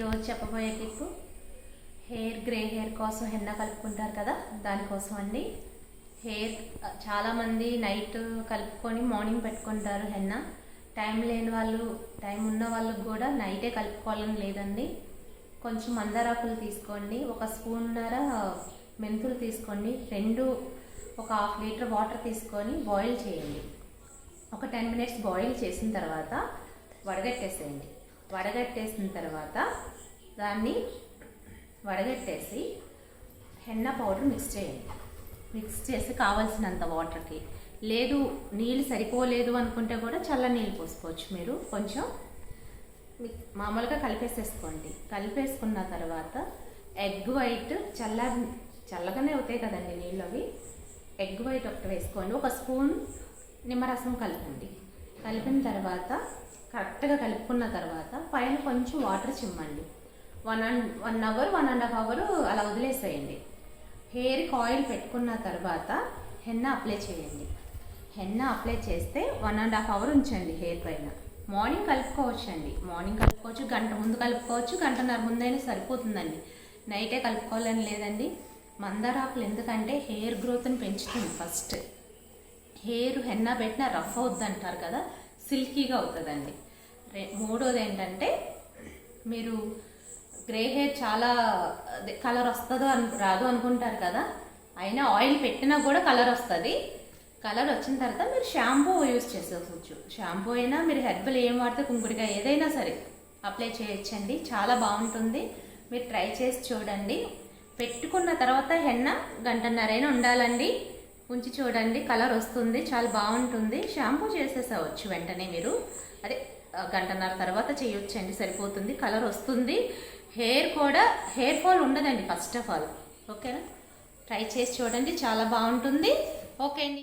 ఈరోజు చెప్పబోయే tip grey hair కోసం హెన్న కలుపుకుంటారు కదా, దానికోసం అండి. హెయిర్ చాలామంది నైట్ కలుపుకొని మార్నింగ్ పెట్టుకుంటారు హెన్న. టైం లేని వాళ్ళు, టైం ఉన్న వాళ్ళకి కూడా నైటే కలుపుకోవాలని లేదండి. కొంచెం మందారాకులు తీసుకోండి, ఒక స్పూన్నర మెంతులు తీసుకోండి, ఒక 1/2 లీటర్ వాటర్ తీసుకొని బాయిల్ చేయండి. ఒక 10 మినిట్స్ బాయిల్ చేసిన తర్వాత వడగట్టేసేయండి. వడగట్టేసిన తర్వాత దాన్ని వడగట్టేసి హెన్నా పౌడర్ మిక్స్ చేయండి. మిక్స్ చేసి కావాల్సినంత వాటర్కి, లేదు నీళ్ళు సరిపోలేదు అనుకుంటే కూడా చల్ల నీళ్ళు పోసుకోవచ్చు. మీరు కొంచెం మామూలుగా కలిపేసేసుకోండి. కలిపేసుకున్న తర్వాత ఎగ్ వైట్ చల్లగానే అవుతాయి కదండి నీళ్ళు, అవి ఎగ్ వైట్ ఒకటి వేసుకోండి. ఒక స్పూన్ నిమ్మరసం కలపండి. కలిపిన తర్వాత కరెక్ట్గా కలుపుకున్న తర్వాత పైన కొంచెం వాటర్ చిమ్మండి. 1 అవర్ 1.5 అవర్ అలా వదిలేసేయండి. హెయిర్కి ఆయిల్ పెట్టుకున్న తర్వాత హెన్నా అప్లై చేయండి. హెన్నా అప్లై చేస్తే 1.5 అవర్ ఉంచండి హెయిర్ పైన. మార్నింగ్ కలుపుకోవచ్చు అండి, మార్నింగ్ కలుపుకోవచ్చు, గంట ముందు కలుపుకోవచ్చు, గంటన్నర ముందైనా సరిపోతుందండి. నైటే కలుపుకోవాలని లేదండి. మందారాకులు ఎందుకంటే హెయిర్ గ్రోత్ని పెంచుతుంది. ఫస్ట్ హెయిర్ హెన్నా పెట్టినా రఫ్ అవుద్ది అంటారు కదా, సిల్కీగా అవుతుందండి. మూడోది ఏంటంటే, మీరు గ్రే హెయిర్ చాలా కలర్ వస్తుందో రాదు అనుకుంటారు కదా, అయినా ఆయిల్ పెట్టినా కూడా కలర్ వస్తుంది. కలర్ వచ్చిన తర్వాత మీరు షాంపూ యూస్ చేసేవచ్చు. షాంపూ అయినా మీరు హెర్బల్ ఏం వాడితే కుంకుడికాయ ఏదైనా సరే అప్లై చేయొచ్చండి. చాలా బాగుంటుంది, మీరు ట్రై చేసి చూడండి. పెట్టుకున్న తర్వాత హెన్నా గంటన్నరైనా ఉండాలండి. ఉంచి చూడండి, కలర్ వస్తుంది, చాలా బాగుంటుంది. షాంపూ చేసేసవచ్చు వెంటనే, మీరు అదే గంటన్నర తర్వాత చేయొచ్చండి, సరిపోతుంది, కలర్ వస్తుంది. హెయిర్ ఫాల్ ఉండదండి ఫస్ట్ ఆఫ్ ఆల్. ఓకేనా, ట్రై చేసి చూడండి, చాలా బాగుంటుంది. ఓకే అండి.